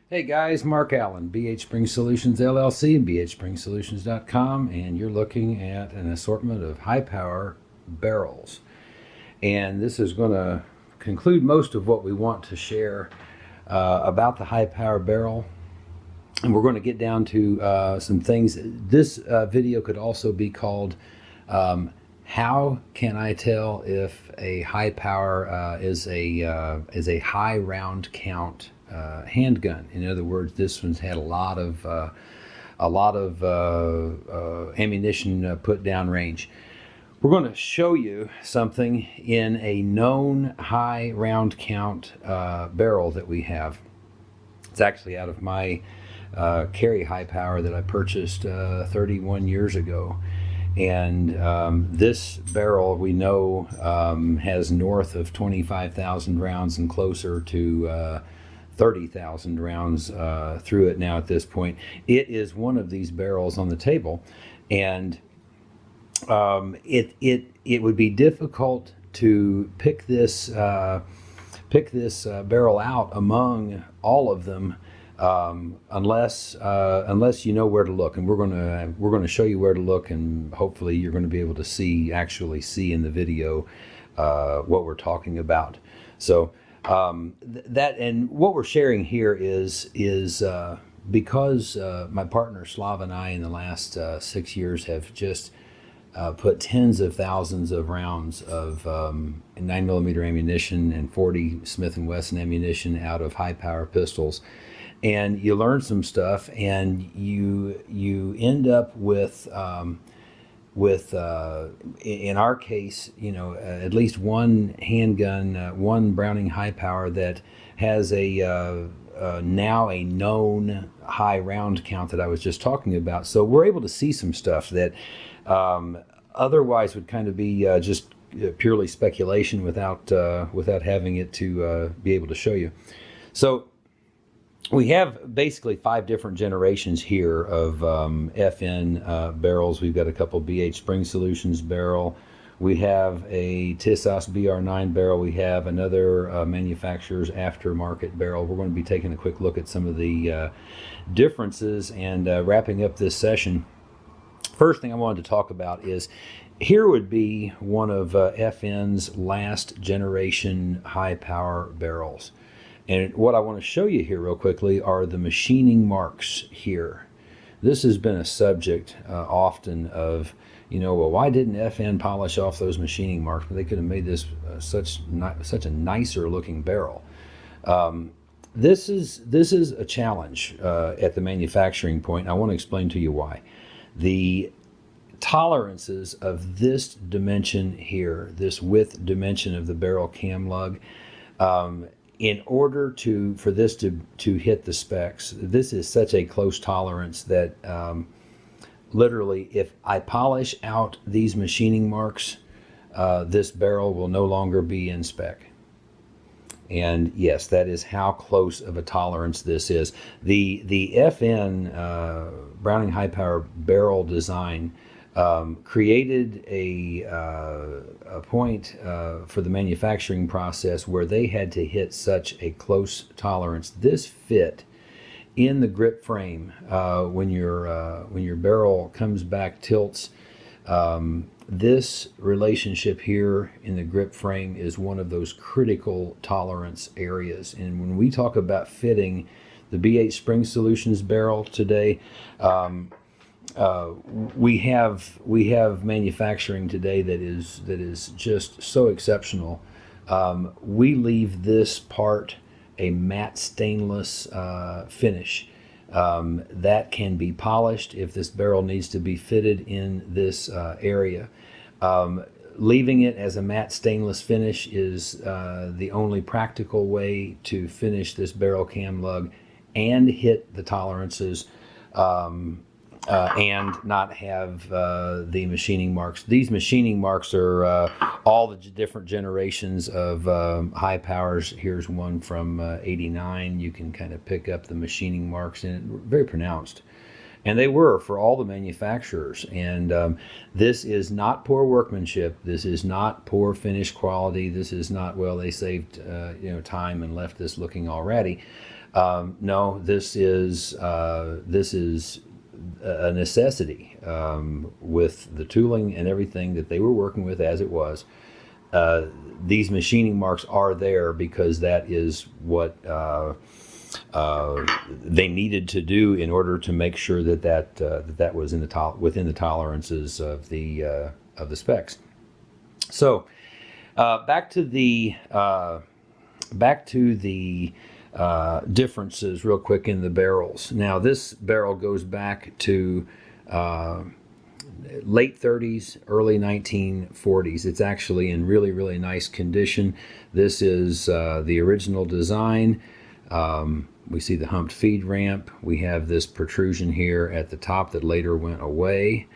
Hey guys, Mark Allen, BHSpringSolutions LLC and BHSpringSolutions.com, and you're looking at an assortment of high power barrels. And this is going to conclude most of what we want to share about the high power barrel. And we're going to get down to some things. This video could also be called How Can I Tell If a High Power is a high round count handgun. In other words, this one's had a lot of ammunition put down range. We're going to show you something in a known high round count barrel that we have. It's actually out of my carry high power that I purchased 31 years ago. And this barrel we know has north of 25,000 rounds and closer to 30,000 rounds through it now at this point. It is one of these barrels on the table, and it would be difficult to pick this barrel out among all of them unless you know where to look. And we're going to show you where to look, and hopefully you're going to be able to actually see in the video what we're talking about. So that, and what we're sharing here is because my partner Slav and I in the last 6 years have just put tens of thousands of rounds of 9mm ammunition and 40 Smith & Wesson ammunition out of high power pistols, and you learn some stuff, and you end up with in our case, at least one handgun, one Browning high power that has now a known high round count that I was just talking about. So we're able to see some stuff that otherwise would kind of be just purely speculation without having it to be able to show you. So we have basically 5 different generations here of FN barrels. We've got a couple BHSpringSolutions barrel. We have a TISAS BR9 barrel. We have another manufacturer's aftermarket barrel. We're going to be taking a quick look at some of the differences and wrapping up this session. First thing I wanted to talk about is here would be one of FN's last generation high power barrels. And what I want to show you here real quickly are the machining marks here. This has been a subject often of, well, why didn't FN polish off those machining marks? But they could have made this such a nicer looking barrel. This is a challenge at the manufacturing point. I want to explain to you why. The tolerances of this dimension here, this width dimension of the barrel cam lug, in order for this to hit the specs, this is such a close tolerance that literally, if I polish out these machining marks, this barrel will no longer be in spec. And yes, that is how close of a tolerance this is. The FN Browning high power barrel design created a point for the manufacturing process where they had to hit such a close tolerance. This fit in the grip frame when your barrel comes back, tilts. This relationship here in the grip frame is one of those critical tolerance areas. And when we talk about fitting the BHSpringSolutions barrel today, we have manufacturing today that is just so exceptional. We leave this part a matte stainless finish that can be polished if this barrel needs to be fitted in this area. Leaving it as a matte stainless finish is the only practical way to finish this barrel cam lug and hit the tolerances and not have the machining marks. These machining marks are all the different generations of high powers. Here's one from '89. You can kind of pick up the machining marks in it, very pronounced. And they were for all the manufacturers. And this is not poor workmanship. This is not poor finish quality. This is not, well, they saved time and left this looking all ratty. No, this is a necessity with the tooling and everything that they were working with as it was. These machining marks are there because that is what they needed to do in order to make sure that was within the tolerances of the specs. So back to the differences real quick in the barrels. Now this barrel goes back to late 30s, early 1940s. It's actually in really, really nice condition. This is the original design. We see the humped feed ramp. We have this protrusion here at the top that later went away.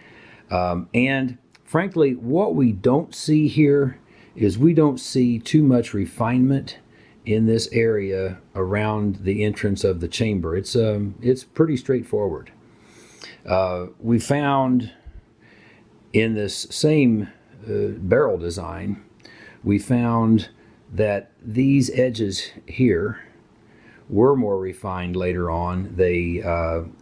And frankly, what we don't see here is we don't see too much refinement in this area around the entrance of the chamber. It's pretty straightforward. We found in this same barrel design, we found that these edges here were more refined later on. They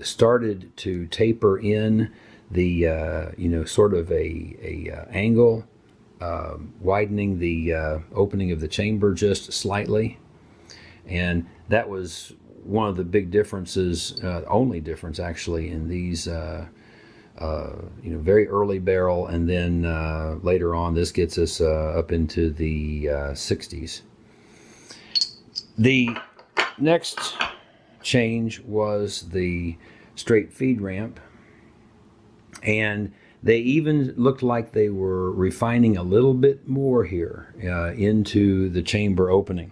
started to taper in the sort of a angle, widening the opening of the chamber just slightly, and that was one of the big differences, only difference actually, in these very early barrel, and then later on this gets us up into the 60s. The next change was the straight feed ramp, and they even looked like they were refining a little bit more here into the chamber opening.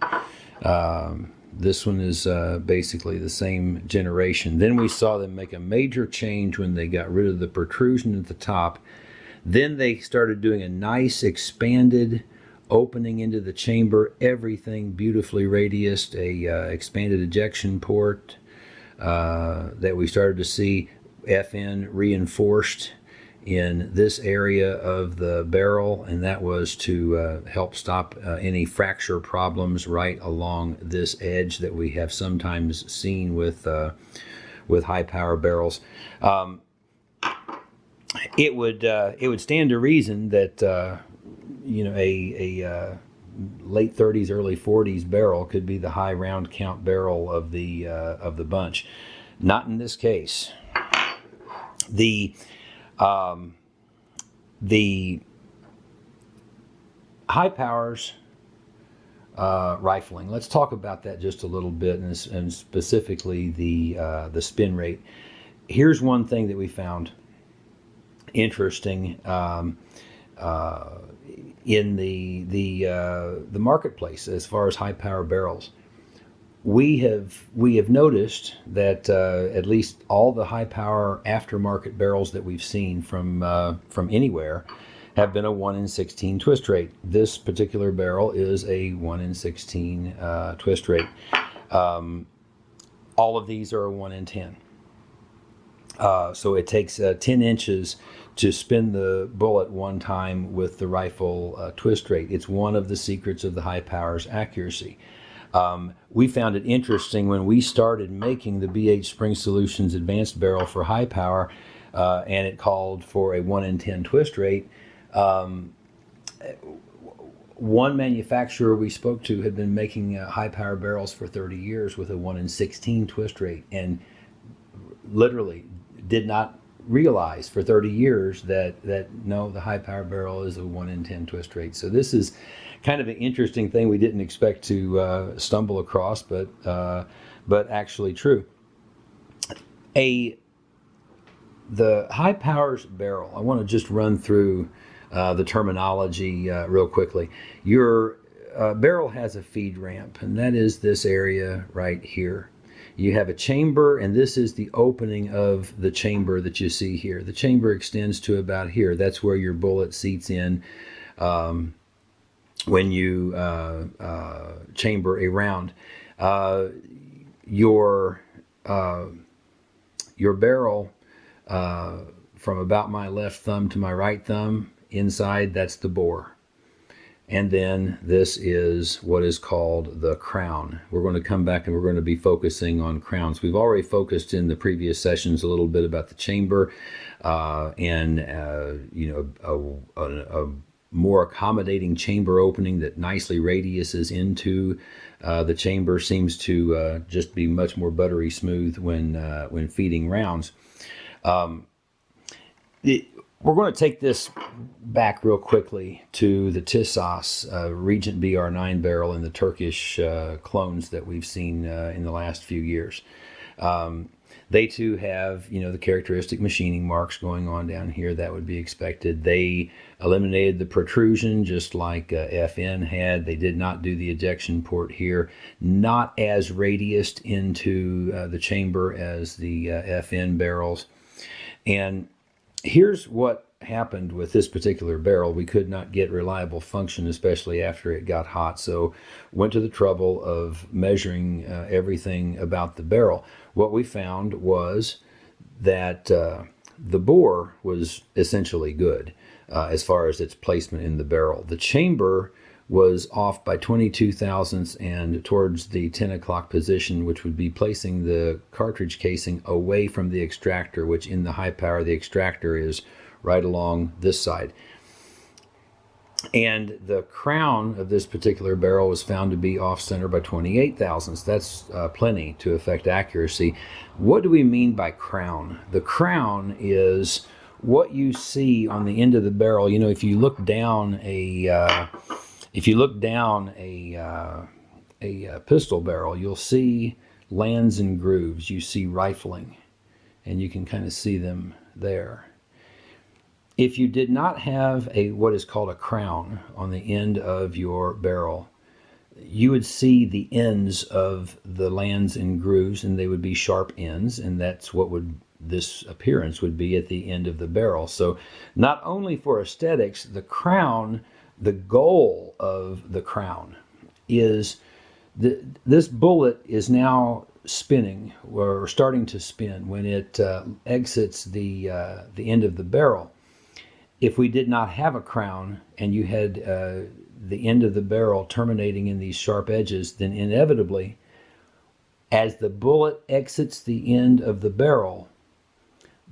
This one is basically the same generation. Then we saw them make a major change when they got rid of the protrusion at the top. Then they started doing a nice expanded opening into the chamber, everything beautifully radiused, a expanded ejection port that we started to see FN reinforced in this area of the barrel, and that was to help stop any fracture problems right along this edge that we have sometimes seen with high power barrels. It would stand to reason that a late 30s, early 40s barrel could be the high round count barrel of the bunch. Not in this case. The high powers rifling. Let's talk about that just a little bit, and specifically the spin rate. Here's one thing that we found interesting in the marketplace as far as high power barrels. We have noticed that at least all the high power aftermarket barrels that we've seen from anywhere have been a 1 in 16 twist rate. This particular barrel is a 1 in 16 twist rate. All of these are a 1 in 10. So it takes 10 inches to spin the bullet one time with the rifle twist rate. It's one of the secrets of the high power's accuracy. We found it interesting when we started making the BHSpringSolutions advanced barrel for high power, and it called for a 1 in 10 twist rate. One manufacturer we spoke to had been making high power barrels for 30 years with a 1 in 16 twist rate, and literally did not realize for 30 years that no, the high power barrel is a 1 in 10 twist rate. So this is kind of an interesting thing we didn't expect to stumble across, but actually true. The high powers barrel, I want to just run through the terminology real quickly. Your barrel has a feed ramp, and that is this area right here. You have a chamber, and this is the opening of the chamber that you see here. The chamber extends to about here. That's where your bullet seats in when you chamber a round. Your barrel from about my left thumb to my right thumb. Inside, that's the bore. And then this is what is called the crown. We're going to come back and we're going to be focusing on crowns. We've already focused in the previous sessions a little bit about the chamber and a more accommodating chamber opening that nicely radiuses into the chamber seems to just be much more buttery smooth when feeding rounds. We're going to take this back real quickly to the Tisas Regent BR9 barrel and the Turkish clones that we've seen in the last few years. They too have, the characteristic machining marks going on down here. That would be expected. They eliminated the protrusion just like FN had. They did not do the ejection port here. Not as radiused into the chamber as the FN barrels. And here's what happened with this particular barrel. We could not get reliable function, especially after it got hot, so went to the trouble of measuring everything about the barrel. What we found was that the bore was essentially good as far as its placement in the barrel. The chamber was off by 22 thousandths and towards the 10 o'clock position, which would be placing the cartridge casing away from the extractor, which in the high power, the extractor is right along this side. And the crown of this particular barrel was found to be off center by 28 thousandths. That's plenty to affect accuracy. What do we mean by crown? The crown is what you see on the end of the barrel. If you look down a pistol barrel, you'll see lands and grooves. You see rifling, and you can kind of see them there. If you did not have what is called a crown on the end of your barrel, you would see the ends of the lands and grooves, and they would be sharp ends, and that's what this appearance would be at the end of the barrel. So not only for aesthetics, the crown, the goal of the crown is this bullet is now spinning or starting to spin when it exits the end of the barrel. If we did not have a crown and you had the end of the barrel terminating in these sharp edges, then inevitably, as the bullet exits the end of the barrel,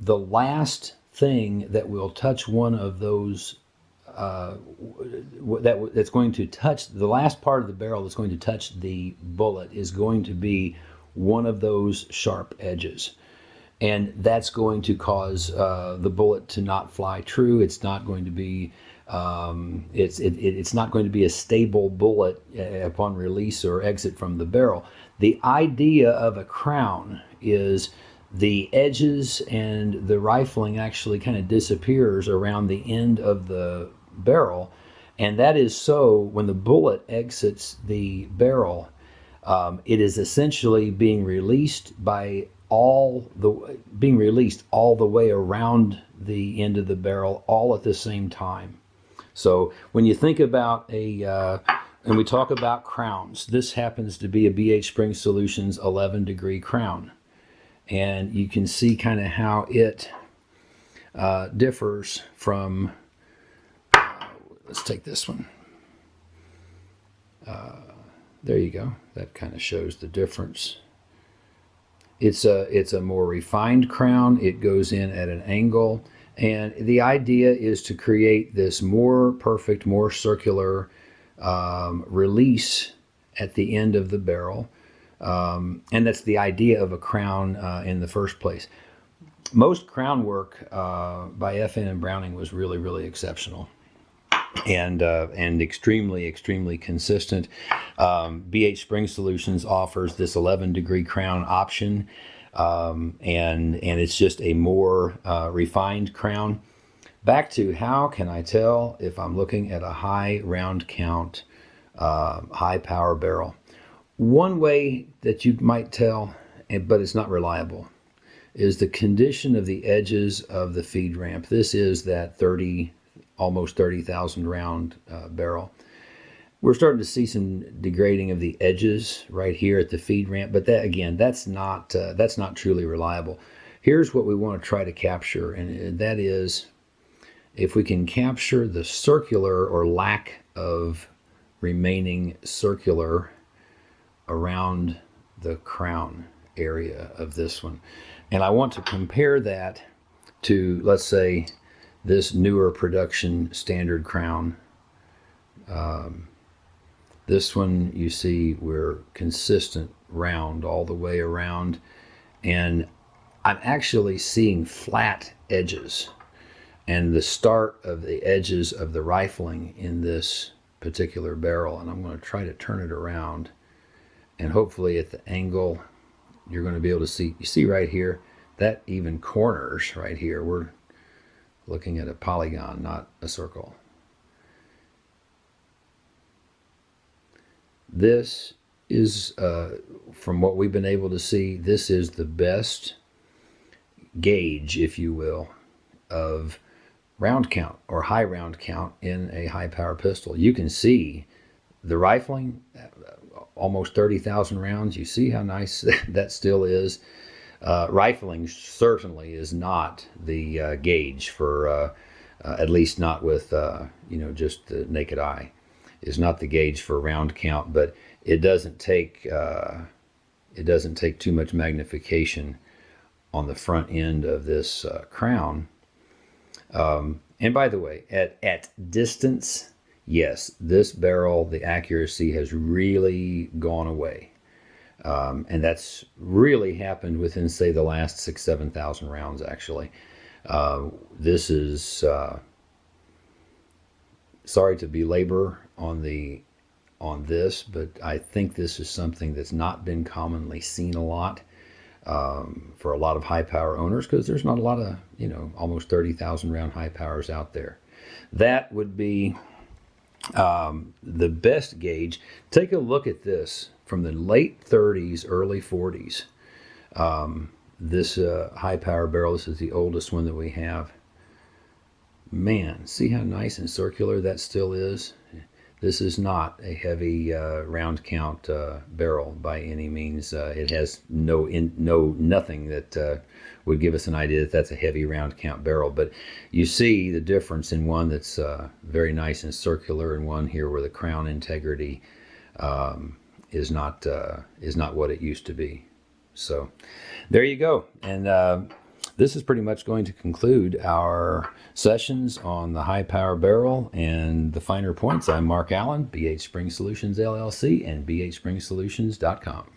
the last thing that will touch one of those that's going to touch the last part of the barrel that's going to touch the bullet is going to be one of those sharp edges. And that's going to cause the bullet to not fly true. It's not going to be it's not going to be a stable bullet upon release or exit from the barrel. The idea of a crown is the edges and the rifling actually kind of disappears around the end of the barrel, and that is so when the bullet exits the barrel, it is essentially being released all the way around the end of the barrel, all at the same time. So when you think about and we talk about crowns, this happens to be a BHSpringSolutions 11-degree crown, and you can see kind of how it differs from. Let's take this one. There you go. That kind of shows the difference. It's a more refined crown. It goes in at an angle, and the idea is to create this more perfect, more circular release at the end of the barrel, and that's the idea of a crown in the first place. Most crown work by FN and Browning was really, really exceptional. And extremely consistent. BHSpringSolutions offers this 11-degree crown option, and it's just a more refined crown. Back to how can I tell if I'm looking at a high round count, high power barrel? One way that you might tell, but it's not reliable, is the condition of the edges of the feed ramp. This is that almost 30,000 round barrel. We're starting to see some degrading of the edges right here at the feed ramp, but that's not truly reliable. here's what we want to try to capture, and that is if we can capture the circular or lack of remaining circular around the crown area of this one. And I want to compare that to, let's say, this newer production standard crown. This one, you see, we're consistent round all the way around, and I'm actually seeing flat edges and the start of the edges of the rifling in this particular barrel. And I'm going to try to turn it around, and hopefully at the angle you're going to be able to see. You see right here, that even corners right here. We're looking at a polygon, not a circle. This is, from what we've been able to see, this is the best gauge, if you will, of round count or high round count in a high power pistol. You can see the rifling, almost 30,000 rounds. You see how nice that still is. Rifling certainly is not the gauge for, at least not with, just the naked eye, is not the gauge for round count, but it doesn't take too much magnification on the front end of this crown. And by the way, at distance, yes, this barrel, the accuracy has really gone away. And that's really happened within, say, the last 6,000-7,000 rounds, actually. This is, sorry to belabor on this, but I think this is something that's not been commonly seen a lot for a lot of high power owners, because there's not a lot of, almost 30,000 round high powers out there. That would be the best gauge. Take a look at this from the late 30s, early 40s. This high power barrel, this is the oldest one that we have. Man, see how nice and circular that still is? This is not a heavy round count barrel by any means. It has nothing that would give us an idea that that's a heavy round count barrel. But you see the difference in one that's very nice and circular, and one here where the crown integrity is not what it used to be. So there you go. And this is pretty much going to conclude our sessions on the high power barrel and the finer points. I'm Mark Allen, BHSpringSolutions LLC and BHSpringSolutions.com.